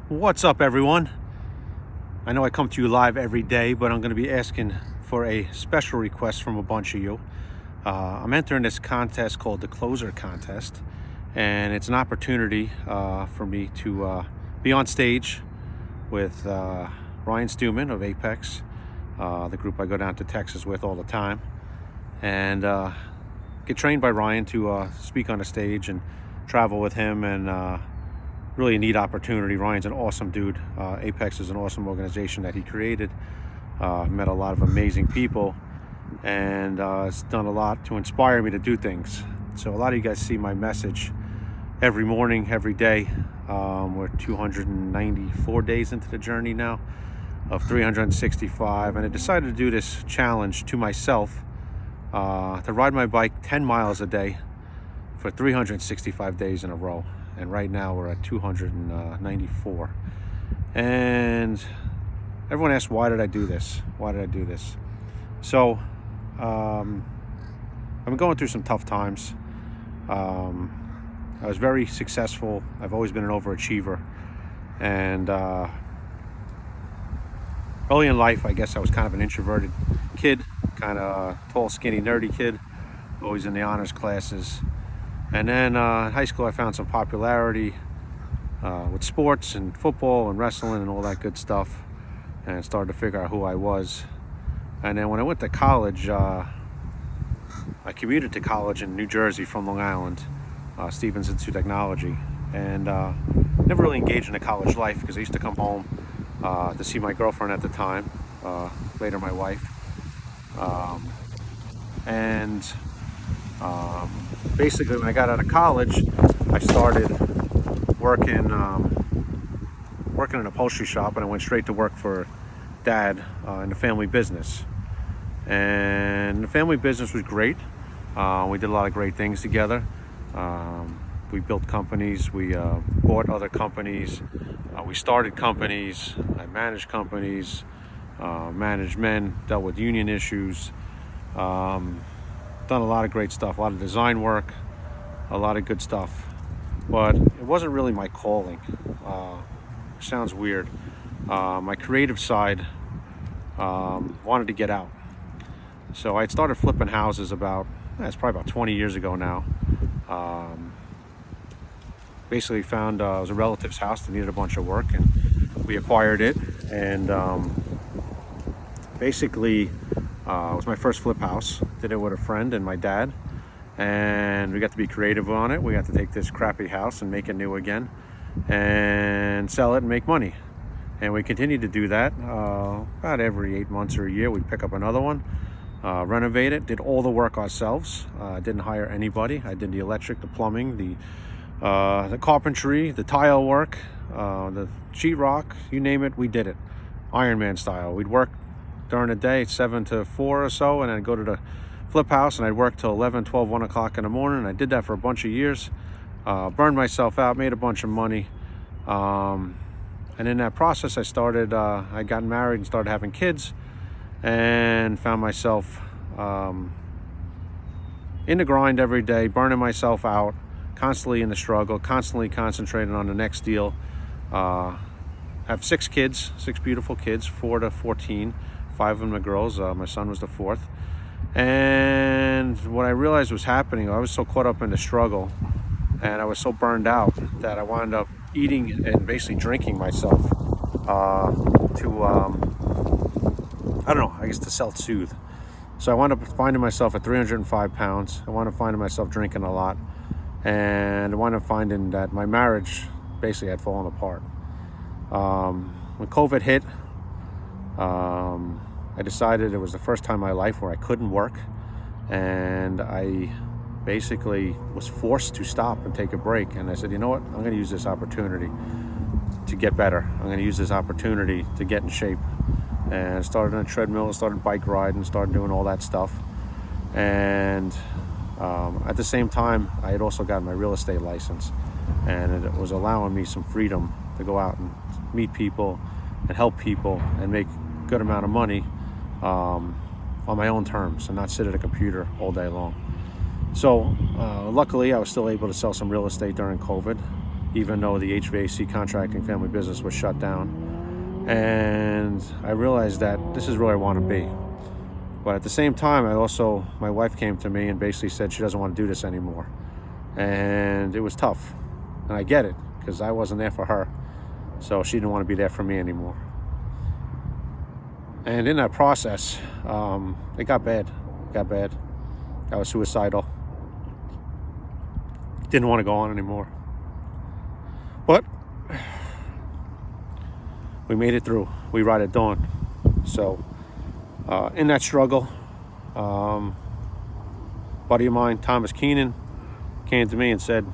What's up, everyone? I know I come to you live every day, but I'm going to be asking for a special request from a bunch of you. I'm entering this contest called the Closer Contest, and it's an opportunity for me to be on stage with Ryan Stewman of Apex, the group I go down to Texas with all the time, and get trained by Ryan to speak on the stage and travel with him. And really a neat opportunity. Ryan's an awesome dude. Apex is an awesome organization that he created. Met a lot of amazing people, and it's done a lot to inspire me to do things. So a lot of you guys see my message every morning, every day. We're 294 days into the journey now of 365, and I decided to do this challenge to myself to ride my bike 10 miles a day for 365 days in a row. And right now we're at 294. And everyone asks, why did I do this? Why did I do this? So I've been going through some tough times. I was very successful. I've always been an overachiever. And early in life, I guess I was kind of an introverted kid, kind of tall, skinny, nerdy kid, always in the honors classes. And then in high school, I found some popularity with sports and football and wrestling and all that good stuff, and started to figure out who I was. And then when I went to college, I commuted to college in New Jersey from Long Island, Stevens Institute of Technology, and never really engaged in the college life because I used to come home to see my girlfriend at the time, later my wife, and basically, when I got out of college, I started working in an upholstery shop, and I went straight to work for Dad in the family business. And the family business was great. We did a lot of great things together. We built companies. We bought other companies. We started companies. I managed companies, managed men, dealt with union issues. Done a lot of great stuff, a lot of design work, a lot of good stuff, but it wasn't really my calling. Sounds weird. My creative side wanted to get out, so I started flipping houses it's probably about 20 years ago now. Basically found it was a relative's house that needed a bunch of work, and we acquired it, and basically it was my first flip house. Did it with a friend and my dad, and we got to be creative on it. We got to take this crappy house and make it new again and sell it and make money. And we continued to do that. About every 8 months or a year, we'd pick up another one, renovate it, did all the work ourselves. Didn't hire anybody. I did the electric, the plumbing, the carpentry, the tile work, the sheetrock, you name it, we did it. Iron Man style. We'd work during the day, 7 to 4 or so, and I'd go to the flip house and I'd work till 11, 12, 1 o'clock in the morning. And I did that for a bunch of years, burned myself out, made a bunch of money. And in that process, I got married and started having kids, and found myself in the grind every day, burning myself out, constantly in the struggle, constantly concentrating on the next deal. Have 6 kids, 6 beautiful kids, 4 to 14. 5 of them are girls. My son was the 4th. And what I realized was happening, I was so caught up in the struggle, and I was so burned out that I wound up eating and basically drinking myself to self-soothe. So I wound up finding myself at 305 pounds. I wound up finding myself drinking a lot, and I wound up finding that my marriage basically had fallen apart. When COVID hit, I decided it was the first time in my life where I couldn't work, and I basically was forced to stop and take a break. And I said, you know what, I'm going to use this opportunity to get better. I'm going to use this opportunity to get in shape. And I started on a treadmill, started bike riding, started doing all that stuff. And at the same time, I had also gotten my real estate license, and it was allowing me some freedom to go out and meet people and help people and make a good amount of money on my own terms, and not sit at a computer all day long. So luckily I was still able to sell some real estate during COVID, even though the HVAC contracting family business was shut down. And I realized that this is where I want to be. But at the same time, my wife came to me and basically said she doesn't want to do this anymore. And it was tough. And I get it, because I wasn't there for her. So she didn't want to be there for me anymore. And in that process, it got bad. I was suicidal. Didn't want to go on anymore. But we made it through. We ride at dawn. So in that struggle, buddy of mine, Thomas Keenan, came to me and said,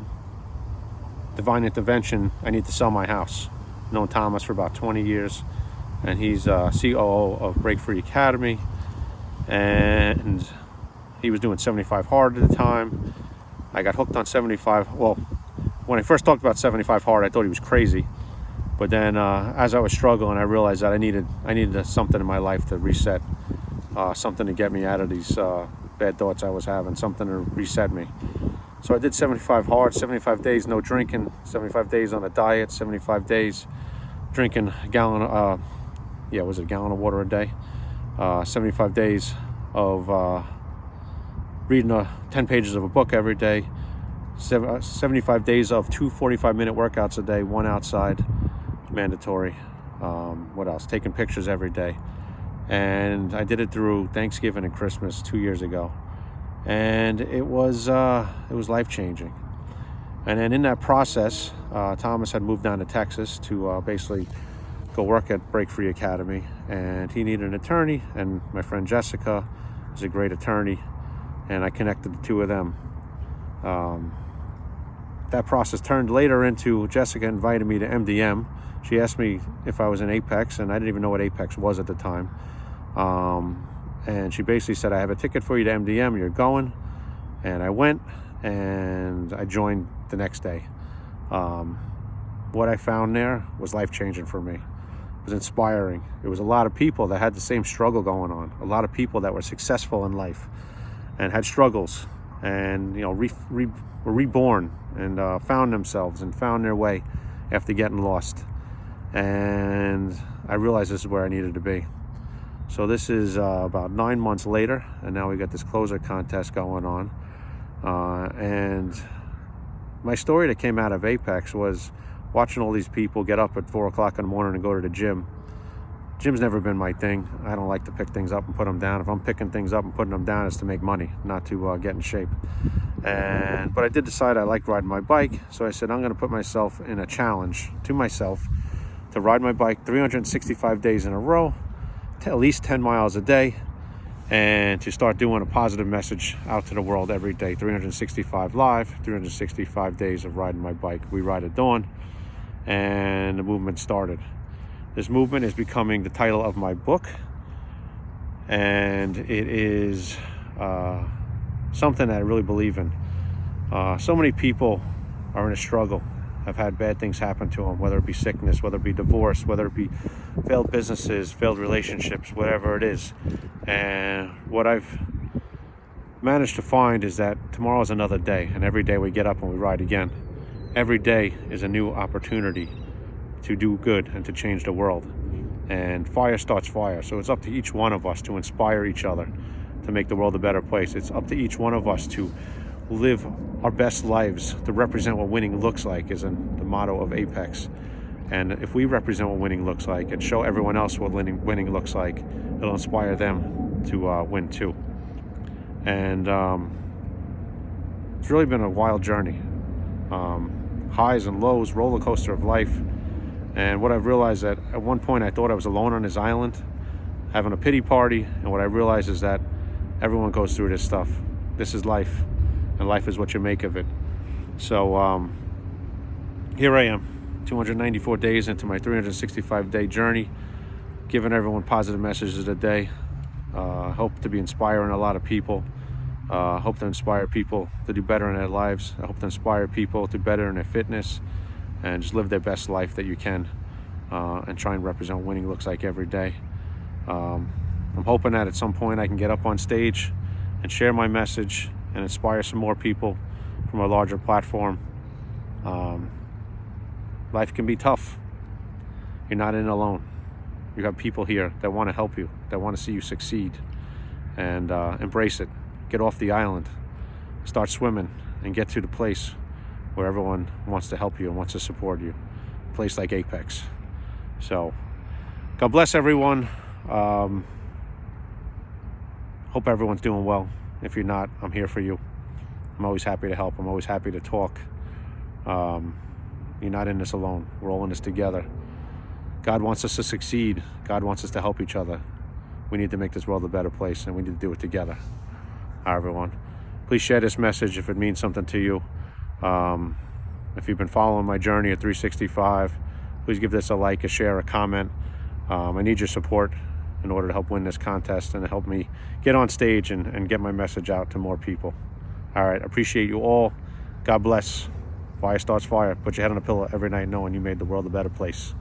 divine intervention, I need to sell my house. Known Thomas for about 20 years, and he's COO of Break Free Academy, and he was doing 75 hard at the time. I got hooked on 75. Well, when I first talked about 75 hard, I thought he was crazy. But then as I was struggling, I realized that I needed something in my life to reset, something to get me out of these bad thoughts I was having, something to reset me. So I did 75 hard, 75 days no drinking, 75 days on a diet, 75 days drinking a gallon of water a day, 75 days of reading 10 pages of a book every day, 75 days of 2 45-minute workouts a day, one outside, mandatory. What else? Taking pictures every day. And I did it through Thanksgiving and Christmas 2 years ago. And it was life-changing. And then in that process, Thomas had moved down to Texas to basically go work at Break Free Academy, and he needed an attorney, and my friend Jessica is a great attorney, and I connected the two of them. That process turned later into Jessica invited me to MDM. She asked me if I was in Apex, and I didn't even know what Apex was at the time. And she basically said, I have a ticket for you to MDM, you're going. And I went, and I joined the next day. What I found there was life-changing for me. It was inspiring. It was a lot of people that had the same struggle going on. A lot of people that were successful in life and had struggles, and were reborn and found themselves and found their way after getting lost. And I realized this is where I needed to be. So this is about 9 months later, and now we got this closer contest going on. And my story that came out of Apex was watching all these people get up at 4 o'clock in the morning and go to the gym. Gym's never been my thing. I don't like to pick things up and put them down. If I'm picking things up and putting them down, it's to make money, not to get in shape. But I did decide I liked riding my bike, so I said I'm going to put myself in a challenge to myself to ride my bike 365 days in a row, at least 10 miles a day, and to start doing a positive message out to the world every day. 365 live, 365 days of riding my bike. We ride at dawn, and the movement started. This movement is becoming the title of my book, and it is something that I really believe in. So many people are in a struggle, have had bad things happen to them, whether it be sickness, whether it be divorce, whether it be failed businesses, failed relationships, whatever it is. And what I've managed to find is that tomorrow is another day, and every day we get up and we ride again. Every day is a new opportunity to do good and to change the world. And fire starts fire. So it's up to each one of us to inspire each other to make the world a better place. It's up to each one of us to live our best lives, to represent what winning looks like, is the motto of Apex. And if we represent what winning looks like and show everyone else what winning looks like, it'll inspire them to win too. And it's really been a wild journey. Highs and lows, roller coaster of life. And what I've realized that at one point I thought I was alone on this island, having a pity party. And what I realized is that everyone goes through this stuff. This is life, and life is what you make of it. So here I am, 294 days into my 365-day journey, giving everyone positive messages a day. Hope to be inspiring a lot of people. Hope to inspire people to do better in their lives. I hope to inspire people to better in their fitness and just live their best life that you can, and try and represent what winning looks like every day. I'm hoping that at some point I can get up on stage and share my message and inspire some more people from a larger platform. Life can be tough. You're not in alone. You have people here that want to help you, that want to see you succeed, and embrace it. Get off the island, start swimming, and get to the place where everyone wants to help you and wants to support you. A place like Apex. So, God bless everyone. Hope everyone's doing well. If you're not, I'm here for you. I'm always happy to help. I'm always happy to talk. You're not in this alone. We're all in this together. God wants us to succeed. God wants us to help each other. We need to make this world a better place, and we need to do it together. All right, everyone. Please share this message if it means something to you. If you've been following my journey at 365, please give this a like, a share, a comment. I need your support in order to help win this contest and to help me get on stage and get my message out to more people. All right, appreciate you all. God bless. Fire starts fire. Put your head on a pillow every night knowing you made the world a better place.